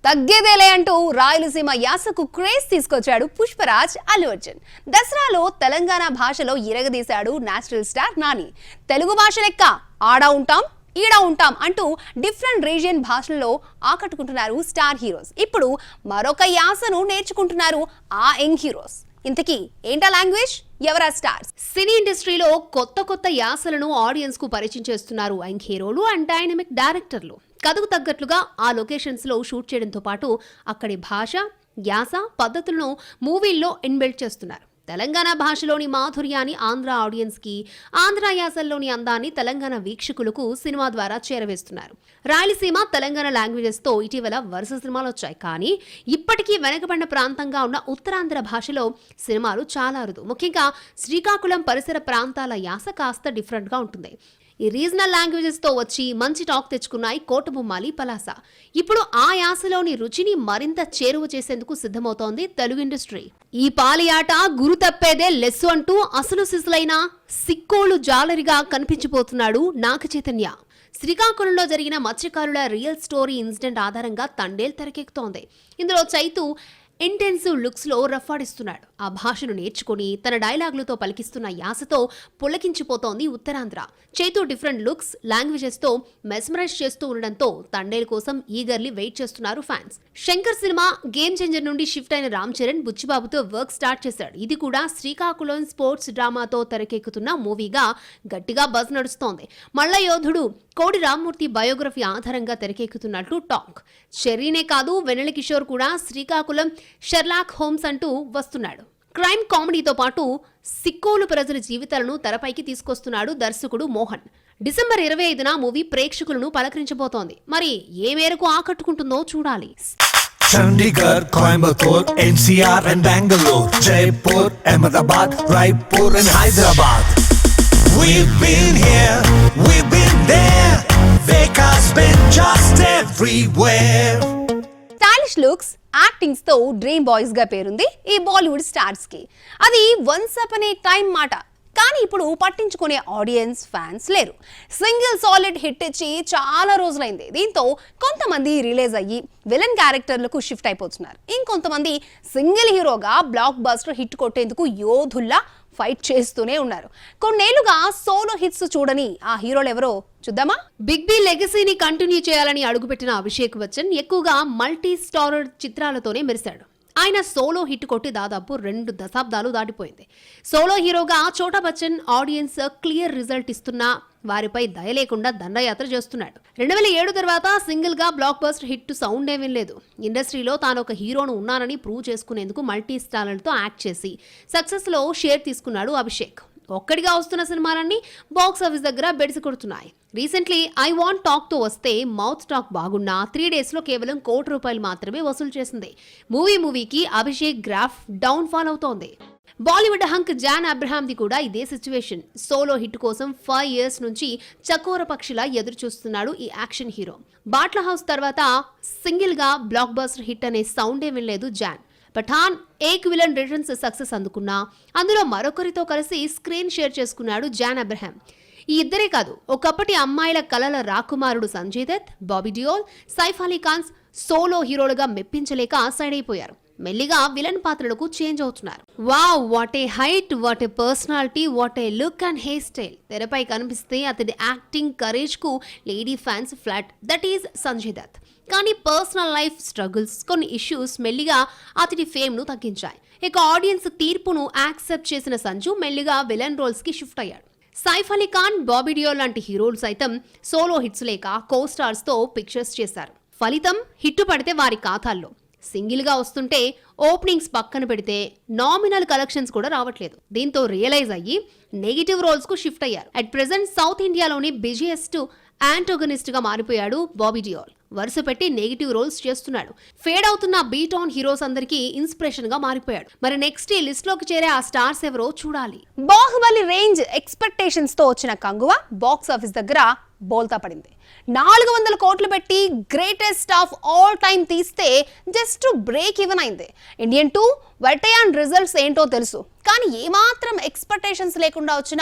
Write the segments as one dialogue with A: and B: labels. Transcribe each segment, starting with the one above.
A: తగ్గేదేలే అంటూ రాయలసీమ యాసకు క్రేజ్ తీసుకొచ్చాడు పుష్పరాజ్ అల్లు అర్జున్. దసరాలో తెలంగాణ భాషలో ఇరగదీశాడు నేచురల్ స్టార్ నాని. తెలుగు భాష లెక్క ఆడా ఉంటాం ఈడ ఉంటాం అంటూ డిఫరెంట్ రీజియన్ భాషల్లో ఆకట్టుకుంటున్నారు స్టార్ హీరోస్. ఇప్పుడు మరొక యాసను నేర్చుకుంటున్నారు ఆ యంగ్ హీరోస్. ఇంతకీ ఏంటా లాంగ్వేజ్, ఎవరా స్టార్స్? సినీ ఇండస్ట్రీలో కొత్త యాసలను ఆడియన్స్ కు పరిచయం చేస్తున్నారు యంగ్ హీరోలు అండ్ డైనమిక్ డైరెక్టర్లు. కథకు తగ్గట్లుగా ఆ లొకేషన్స్ లో షూట్ చేయడంతో పాటు అక్కడి భాష, యాస, పద్ధతులను మూవీల్లో ఇన్బిల్డ్ చేస్తున్నారు. తెలంగాణ భాషలోని మాధుర్యాన్ని ఆంధ్ర ఆడియన్స్ కి, ఆంధ్ర యాసల్లోని అందాన్ని తెలంగాణ వీక్షకులకు సినిమా ద్వారా చేరవేస్తున్నారు. రాయలసీమ, తెలంగాణ లాంగ్వేజెస్ తో ఇటీవల వరుస సినిమాలు వచ్చాయి. కానీ ఇప్పటికీ వెనకబడిన ప్రాంతంగా ఉన్న ఉత్తరాంధ్ర భాషలో సినిమాలు చాలా అరుదు. ముఖ్యంగా శ్రీకాకుళం పరిసర ప్రాంతాల యాస కాస్త డిఫరెంట్ గా ఉంటుంది. ఈ రీజనల్ లాంగ్వేజెస్ తో వచ్చి మంచి టాక్ తెచ్చుకున్నాయి కోటబొమ్మాలి, పలాస. ఇప్పుడు ఆ యాసలోని రుచిని మరింత చేరువ చేసేందుకు సిద్ధమవుతోంది తెలుగు ఇండస్ట్రీ. ఈ పాలియాట గురు తప్పేదే లెస్సు అంటూ అసలు సిసులైన సిక్కోలు జాలరిగా కనిపించిపోతున్నాడు నాగ చైతన్య. శ్రీకాకుళంలో జరిగిన మత్స్యకారుల రియల్ స్టోరీ ఇన్సిడెంట్ ఆధారంగా తండేల్ తెరకెక్కుతోంది. ఇందులో చైతు ఇంటెన్సివ్ లుక్స్ లో రఫాడిస్తున్నాడు. ఆ భాషను నేర్చుకుని తన డైలాగులతో పలికిస్తున్న యాసతో పులకించిపోతోంది ఉత్తరాంధ్ర. చైతు డిఫరెంట్ లుక్స్, లాంగ్వేజెస్ తో మెస్మరైజ్ చేస్తూ ఉండడంతో తండేల్ కోసం ఈగర్లీ వెయిట్ చేస్తున్నారు fans. Shankar cinema game changer నుండి షిఫ్ట్ అయిన రామ్ చరణ్ బుచ్చిబాబుతో వర్క్ స్టార్ట్ చేశాడు. ఇది కూడా శ్రీకాకుళం స్పోర్ట్స్ డ్రామాతో తెరకెక్కుతున్న మూవీగా గట్టిగా బజ్ నడుస్తోంది. మల్ల యోధుడు కోడి రామ్మూర్తి బయోగ్రఫీ ఆధారంగా తెరకెక్కుతున్నట్లు టాక్. చెర్రీనే కాదు, వెన్నెల కిషోర్ కూడా శ్రీకాకుళం షెర్లాక్ హోమ్స్ అంటూ వస్తున్నాడు. క్రైమ్ కామెడీతో పాటు సిక్కోలు ప్రజల జీవితాలను తెరపైకి తీసుకొస్తున్నాడు దర్శకుడు మోహన్. డిసెంబర్ 25న మూవీ ప్రేక్షకులను పలకరించబోతోంది. మరి ఏ మేరకు ఆకట్టుకుంటుందో చూడాలి.
B: Chandigarh, Coimbatore, NCR and Bangalore, Jaipur, Ahmedabad, Raipur and Hyderabad. We've been here, we've been there, Veka's been just everywhere.
A: Stylish looks, actings తో డ్రీమ్ బాయ్స్ గా పేరుంది ఈ బాలీవుడ్ స్టార్స్ కి. అది వన్స్ అపాన్ ఏ టైం మాట. కానీ ఇప్పుడు పట్టించుకునే ఆడియన్స్, ఫ్యాన్స్ లేరు. సింగిల్ సాలిడ్ హిట్ ఇచ్చి చాలా రోజులైంది. దీంతో కొంతమంది రిలీజ్ అయ్యి విలన్ క్యారెక్టర్లకు షిఫ్ట్ అయిపోతున్నారు. ఇంకొంతమంది సింగిల్ హీరోగా బ్లాక్ బస్టర్ హిట్ కొట్టేందుకు యోధుల్లా ఫైట్ చేస్తూనే ఉన్నారు. కొన్నేళ్లుగా సోలో హిట్స్ చూడని ఆ హీరోలు ఎవరో చూద్దామా? బిగ్ బి లెగసీని కంటిన్యూ చేయాలని అడుగుపెట్టిన అభిషేక్ బచ్చన్ ఎక్కువగా మల్టీ స్టారర్ చిత్రాలతోనే మెరిశాడు. ఆయన సోలో హిట్ కొట్టి దాదాపు 2 దశాబ్దాలు దాటిపోయింది. సోలో హీరోగా చోటా బచ్చన్ ఆడియన్స్ క్లియర్ రిజల్ట్ ఇస్తున్నా వారిపై దయ లేకుండా దండయాత్ర చేస్తున్నాడు. 2007 తర్వాత సింగిల్ గా బ్లాక్ బస్టర్ హిట్ సౌండ్ ఏమీ లేదు. ఇండస్ట్రీలో తాను ఒక హీరోను ఉన్నానని ప్రూవ్ చేసుకునేందుకు మల్టీ స్టారర్లతో యాక్ట్ చేసి సక్సెస్ లో షేర్ తీసుకున్నాడు అభిషేక్. ఒక్కడిగా వస్తున్న సినిమాలన్నీ బాక్స్ ఆఫీస్ దగ్గర బెడిసి కొడుతున్నాయి. రీసెంట్లీ ఐ వాంట్ టాక్ తో వస్తే మౌత్ టాక్ బాగున్నా 3 days లో కేవలం ₹1 కోటి మాత్రమే వసూలు చేసింది. మూవీకి అభిషేక్ గ్రాఫ్ డౌన్ ఫాల్ అవుతోంది. బాలీవుడ్ హంక్ జాన్ అబ్రహాంది కూడా ఇదే సిచ్యువేషన్. సోలో హిట్ కోసం 5 years నుంచి చకోర పక్షిలా ఎదురు చూస్తున్నాడు ఈ యాక్షన్ హీరో. బాట్ల హౌస్ తర్వాత సింగిల్ గా బ్లాక్ బస్టర్ హిట్ అనే సౌండే వినలేదు జాన్. పఠాన్ ఏక్ విలన్ రిటర్న్స్ సక్సెస్ అందుకున్నా అందులో మరొకరితో కలిసి స్క్రీన్ షేర్ చేసుకున్నాడు జాన్ అబ్రహాం. ఈ ఇద్దరే కాదు, ఒకప్పటి అమ్మాయిల కలల రాకుమారుడు సంజయ్ దత్, బాబీ డియోల్, సైఫ్ అలీ ఖాన్స్ సోలో హీరోలుగా మెప్పించలేక సైడ్ అయిపోయారు. మెల్లిగా విలన్ పాత్రలకు చేంజ్ అవుతున్నారు. Wow, what a height, what a personality, what a look and hair style. తెరపై కనిపిస్తే అతడి యాక్టింగ్ కరేజ్ కు lady fans flat. That is Sanjay Dutt. కానీ పర్సనల్ లైఫ్ స్ట్రగుల్స్, కొన్ని ఇష్యూస్ మెల్లిగా అతడి ఫేమ్ ను తగ్గించాయి. ఇక ఆడియన్స్ తీర్పును యాక్సెప్ట్ చేసిన సంజు మెల్లిగా విలన్ రోల్స్ కి షిఫ్ట్ అయ్యాడు. సైఫ్ అలీ ఖాన్, బాబీ డియోల్ లాంటి హీరోలు సైతం సోలో హిట్స్ లేక కో స్టార్స్ తో పిక్చర్స్ చేశారు. ఫలితం హిట్టు పడితే వారి ఖాతాల్లో, సింగిల్ గా వస్తుంటే ఓపెనింగ్స్ పక్కన పెడితే నామినల్ కలెక్షన్స్ కూడా రావట్లేదు. దీంతో రియలైజ్ అయ్యి నెగిటివ్ రోల్స్ కు షిఫ్ట్ అయ్యారు. అట్ ప్రెజెంట్ సౌత్ ఇండియాలోని బిజియెస్ట్ యాంటోగనిస్ట్ గా మారిపోయాడు బాబీ డియోల్. వరుస పెట్టి నెగిటివ్ రోల్స్ చేస్తున్నాడు. ఫేడ్ అవుతున్న బీట్ ఆన్ హీరోస్ అందరికీ ఇన్స్పిరేషన్ గా మారిపోయాడు. మరి నెక్స్ట్ ఈ లిస్ట్ లోకి చేరే ఆ స్టార్స్ ఎవరో చూడాలి. బాహుబలి రేంజ్ ఎక్స్పెక్టేషన్స్ తో వచ్చిన కంగువ బాక్స్ ఆఫీస్ దగ్గర బోల్తా పడింది. 400 కోట్లు పెట్టి గ్రేటెస్ట్ ఆఫ్ ఆల్ టైమ్ తీస్తే జస్ట్ బ్రేక్ ఈవెన్ అయింది. ఇండియన్ 2 వెటయాన్ రిజల్ట్స్ ఏంటో తెలుసు, కానీ ఏమాత్రం ఎక్స్పెక్టేషన్స్ లేకుండా వచ్చిన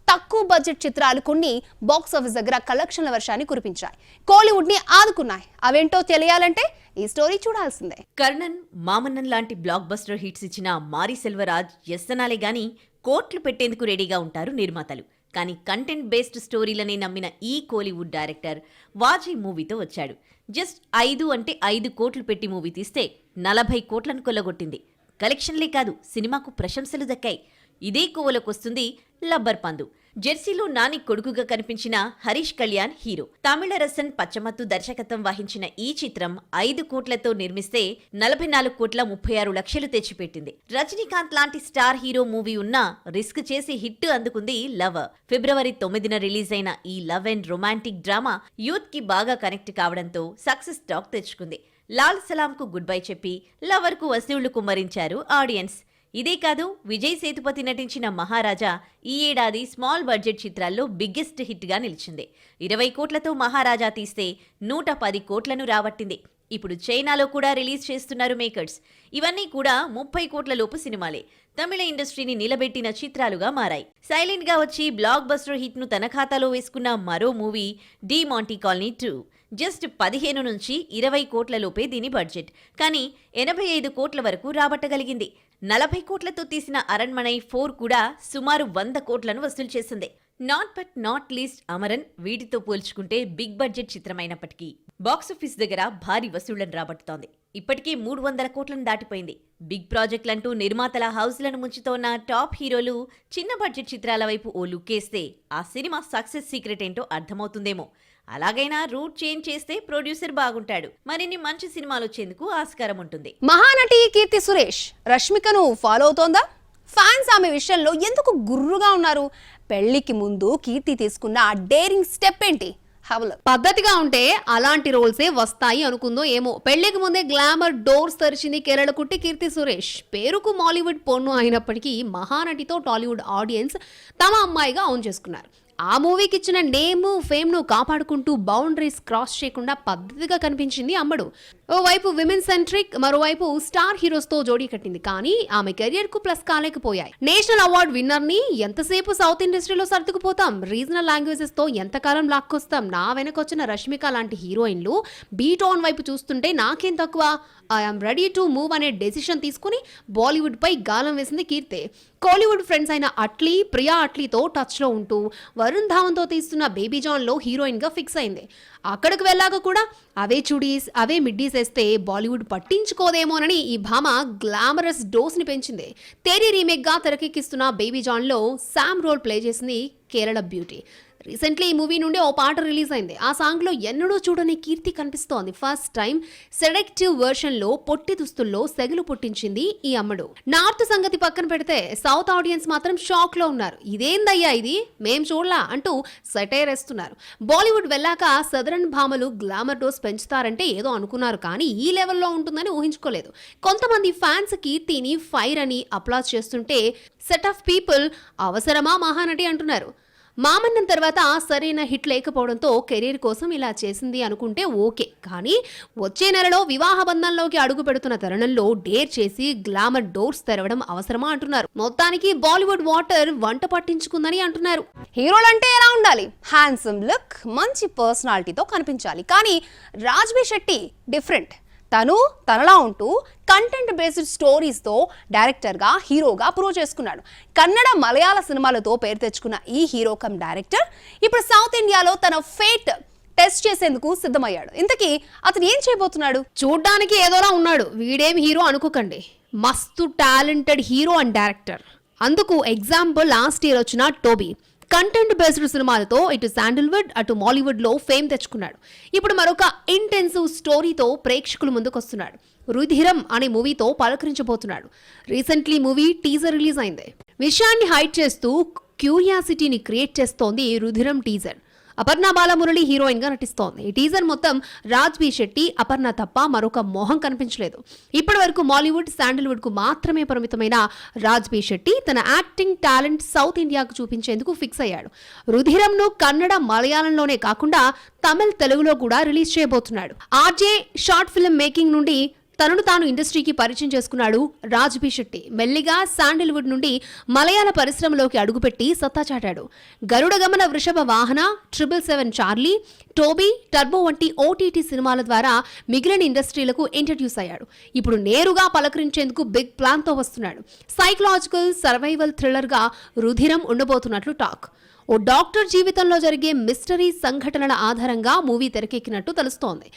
A: తక్కువ బడ్జెట్ చిత్రాలు కొన్ని బాక్స్ ఆఫీస్ దగ్గర కలెక్షన్ల వర్షాన్ని కురిపించాయి, కోలీవుడ్ ని ఆదుకున్నాయి. అవేంటో తెలియాలంటే ఈ స్టోరీ చూడాల్సిందే.
C: కర్ణన్, మామన్నన్ లాంటి బ్లాక్ బస్టర్ హిట్స్ ఇచ్చిన మారి సెల్వరాజ్ ఎస్తనాలే గాని కోట్లు పెట్టేందుకు రెడీగా ఉంటారు నిర్మాతలు. కానీ కంటెంట్ బేస్డ్ స్టోరీలనే నమ్మిన ఈ కోలీవుడ్ డైరెక్టర్ వాజీ మూవీతో వచ్చాడు. జస్ట్ 5 అంటే 5 కోట్లు పెట్టి మూవీ తీస్తే 40 కోట్లను కొల్లగొట్టింది. కలెక్షన్లే కాదు, సినిమాకు ప్రశంసలు దక్కాయి. ఇదే కోవలోకొస్తుంది లబ్బర్ పందు. జెర్సీలో నాని కొడుకుగా కనిపించిన హరీష్ కళ్యాణ్ హీరో. తమిళ రసన్ పచ్చమత్తు దర్శకత్వం వహించిన ఈ చిత్రం 5 కోట్లతో నిర్మిస్తే 44 కోట్ల 36 లక్షలు తెచ్చిపెట్టింది. రజనీకాంత్ లాంటి స్టార్ హీరో మూవీ ఉన్నా రిస్క్ చేసి హిట్ అందుకుంది లవర్. ఫిబ్రవరి 9న రిలీజ్ అయిన ఈ love and romantic drama youth కి బాగా కనెక్ట్ కావడంతో సక్సెస్ టాక్ తెచ్చుకుంది. లాల్ సలాం కు గుడ్ బై చెప్పి లవర్ కు వసూళ్లు కుమ్మరించారు ఆడియన్స్. ఇదే కాదు, విజయ్ సేతుపతి నటించిన మహారాజా ఈ ఏడాది స్మాల్ బడ్జెట్ చిత్రాల్లో బిగ్గెస్ట్ హిట్ గా నిలిచింది. 20 కోట్లతో మహారాజా తీస్తే 110 కోట్లను రాబట్టింది. ఇప్పుడు చైనాలో కూడా రిలీజ్ చేస్తున్నారు మేకర్స్. ఇవన్నీ కూడా 30 కోట్ల లోపు సినిమాలే. తమిళ ఇండస్ట్రీని నిలబెట్టిన చిత్రాలుగా మారాయి. సైలెంట్ గా వచ్చి బ్లాక్ బస్టర్ హిట్ ను తన ఖాతాలో వేసుకున్న మరో movie Demonte colony 2. Just 15 నుంచి 20 కోట్ల లోపే దీని బడ్జెట్. కానీ 85 కోట్ల వరకు రాబట్టగలిగింది. 40 కోట్లతో తీసిన అరణ్మనై 4 కూడా సుమారు 100 కోట్లను వసూలు చేసింది. నాట్ లీస్ట్ అమరన్ వీటితో పోల్చుకుంటే బిగ్ బడ్జెట్ చిత్రమైనప్పటికీ బాక్సాఫీస్ దగ్గర భారీ వసూళ్లను రాబట్టుతోంది. ఇప్పటికే 300 కోట్లను దాటిపోయింది. బిగ్ ప్రాజెక్టులంటూ నిర్మాతల హౌస్లను ముంచుతోన్న టాప్ హీరోలు చిన్న బడ్జెట్ చిత్రాల వైపు ఓ లుక్కేస్తే ఆ సినిమా సక్సెస్ సీక్రెట్ ఏంటో అర్థమవుతుందేమో. అలాగైనా రూట్ చేంజ్ చేస్తే ప్రొడ్యూసర్ బాగుంటాడు, మరిన్ని మంచి సినిమాలు వచ్చేందుకు ఆస్కారం ఉంటుంది.
A: మహానటి కీర్తి సురేష్ రష్మికను ఫాలో అవుతోందా? ఫ్యాన్స్ ఆమె విషయంలో ఎందుకు గుర్రుగా ఉన్నారు? పెళ్లికి ముందు కీర్తి తీసుకున్న ఆ డేరింగ్ స్టెప్ ఏంటి? పద్ధతిగా ఉంటే అలాంటి రోల్సే వస్తాయి అనుకుందో ఏమో. పెళ్లికి ముందే గ్లామర్ డోర్స్ తెరిచింది కేరళ కుట్టి కీర్తి సురేష్. పేరుకు మాలీవుడ్ పొన్ను అయినప్పటికీ మహానటితో టాలీవుడ్ ఆడియన్స్ తమ అమ్మాయిగా ఆన్ చేసుకున్నారు. ఆ మూవీకి ఇచ్చిన నేమ్ ఫేమ్ ను కాపాడుకుంటూ బౌండరీస్ క్రాస్ చేయకుండా పద్ధతిగా కనిపించింది అమ్మడు. ఓవైపు విమెన్ సెంట్రిక్, మరోవైపు స్టార్ హీరోస్ తో జోడీ కట్టింది. కానీ ఆమె కెరియర్ కు ప్లస్ కాలేకపోయాయి. నేషనల్ అవార్డ్ విన్నర్ ని ఎంతసేపు సౌత్ ఇండస్ట్రీలో సర్దుకుపోతాం, రీజనల్ లాంగ్వేజెస్ తో ఎంతకాలం లాక్కొస్తాం. నా వెనకొచ్చిన రష్మిక లాంటి హీరోయిన్లు బీట్ ఆన్ వైపు చూస్తుంటే నాకేం తక్కువ, ఐఎమ్ రెడీ టు మూవ్ అనే డెసిషన్ తీసుకుని బాలీవుడ్ పై గాలం వేసింది కీర్తి. కోలీవుడ్ ఫ్రెండ్స్ అయిన అట్లీ, ప్రియా అట్లీతో టచ్ లో ఉంటూ వరుణ్ ధావన్ తో తీస్తున్న బేబీ జాన్ లో హీరోయిన్ గా ఫిక్స్ అయింది. అక్కడికి వెళ్ళాక కూడా అవే చుడీస్, అవే మిడ్డీస్ వేస్తే బాలీవుడ్ పట్టించుకోదేమోనని ఈ భామ గ్లామరస్ డోస్ ని పెంచింది. తేరీ రీమేక్ గా తెరకెక్కిస్తున్న బేబీ జాన్ లో శామ్ రోల్ ప్లే చేసింది కేరళ బ్యూటీ. రీసెంట్లీ ఈ మూవీ నుండి ఓ పాట రిలీజ్ అయింది. ఆ సాంగ్ లో ఎన్నడూ చూడని కీర్తి కనిపిస్తోంది. ఫస్ట్ టైం సెలెక్టివ్ వర్షన్ లో పొట్టి దుస్తుల్లో సెగలు పుట్టించింది ఈ అమ్మడు. నార్త్ సంగతి పక్కన పెడితే సౌత్ ఆడియన్స్ మాత్రం షాక్ లో ఉన్నారు. ఇదేందయ్యా ఇది, మేం చూడలా అంటూ సెటైర్ వేస్తున్నారు. బాలీవుడ్ వెళ్ళాక సదరన్ భామలు గ్లామర్ డోస్ పెంచుతారంటే ఏదో అనుకున్నారు, కానీ ఈ లెవెల్లో ఉంటుందని ఊహించుకోలేదు. కొంతమంది ఫ్యాన్స్ కీర్తిని ఫైర్ అని అప్లాజ్ చేస్తుంటే సెట్ ఆఫ్ పీపుల్ అవసరమా మహానటి అంటున్నారు. మామన్నన్ తర్వాత సరైన హిట్ లేకపోవడంతో కెరీర్ కోసం ఇలా చేసింది అనుకుంటే ఓకే, కానీ వచ్చే నెలలో వివాహ బంధంలోకి అడుగు పెడుతున్న తరుణంలో డేర్ చేసి గ్లామర్ డోర్స్ తెరవడం అవసరమా అంటున్నారు. మొత్తానికి బాలీవుడ్ వాటర్ వంట పట్టించుకుందని అంటున్నారు. హీరోలంటే ఎలా ఉండాలి? హ్యాండ్సమ్ లుక్, మంచి పర్సనాలిటీతో కనిపించాలి. కానీ రాజ్బీ శెట్టి డిఫరెంట్. తను తనలా ఉంటూ కంటెంట్ బేస్డ్ స్టోరీస్తో డైరెక్టర్గా, హీరోగా ప్రూవ్ చేసుకున్నాడు. కన్నడ, మలయాళ సినిమాలతో పేరు తెచ్చుకున్న ఈ హీరో కమ్ డైరెక్టర్ ఇప్పుడు సౌత్ ఇండియాలో తన ఫేట్ టెస్ట్ చేసేందుకు సిద్ధమయ్యాడు. ఇంతకీ అతను ఏం చేయబోతున్నాడు? చూడ్డానికి ఏదోలా ఉన్నాడు, వీడేం హీరో అనుకోకండి. మస్తు టాలెంటెడ్ హీరో అండ్ డైరెక్టర్. అందుకు ఎగ్జాంపుల్ లాస్ట్ ఇయర్ వచ్చిన టోబీ. కంటెంట్ బేస్డ్ సినిమాలతో ఇటు శాండిల్వుడ్, అటు మాలీవుడ్ లో ఫేమ్ తెచ్చుకున్నాడు. ఇప్పుడు మరొక ఇంటెన్సివ్ స్టోరీతో ప్రేక్షకుల ముందుకు వస్తున్నాడు. రుధిరం అనే మూవీతో పలకరించబోతున్నాడు. రీసెంట్లీ మూవీ టీజర్ రిలీజ్ అయింది. విషయాన్ని హైడ్ చేస్తూ క్యూరియాసిటీని క్రియేట్ చేస్తోంది రుధిరం టీజర్. అపర్ణ బాలమురళి హీరోయిన్ గా నటిస్తోంది. ఈ టీజర్ మొత్తం రాజ్ బి శెట్టి, అపర్ణ తప్ప మరొక మొహం కనిపించలేదు. ఇప్పటి వరకు మాలీవుడ్, శాండల్వుడ్ కు మాత్రమే పరిమితమైన రాజ్ బి శెట్టి తన యాక్టింగ్ టాలెంట్ సౌత్ ఇండియాకు చూపించేందుకు ఫిక్స్ అయ్యాడు. రుధిరంను కన్నడ, మలయాళంలోనే కాకుండా తమిళ్, తెలుగులో కూడా రిలీజ్ చేయబోతున్నాడు. ఆర్జే షార్ట్ ఫిల్మ్ మేకింగ్ నుండి తనను తాను ఇండస్ట్రీకి పరిచయం చేసుకున్నాడు రాజ్ బి శెట్టి. మెల్లిగా శాండల్వుడ్ నుండి మలయాళ పరిశ్రమలోకి అడుగుపెట్టి సత్తా చాటాడు. గరుడ గమన, వృషభ వాహన, 777 చార్లీ, టోబీ, టర్బో వంటి ఓటీటీ సినిమాల ద్వారా మిగిలిన ఇండస్ట్రీలకు ఇంట్రడ్యూస్ అయ్యాడు. ఇప్పుడు నేరుగా పలకరించేందుకు బిగ్ ప్లాన్ తో వస్తున్నాడు. సైకలాజికల్ సర్వైవల్ థ్రిల్లర్ గా రుధిరం ఉండబోతున్నట్లు టాక్. ఓ డాక్టర్ జీవితంలో జరిగే మిస్టరీ సంఘటనల ఆధారంగా మూవీ తెరకెక్కినట్టు తెలుస్తోంది.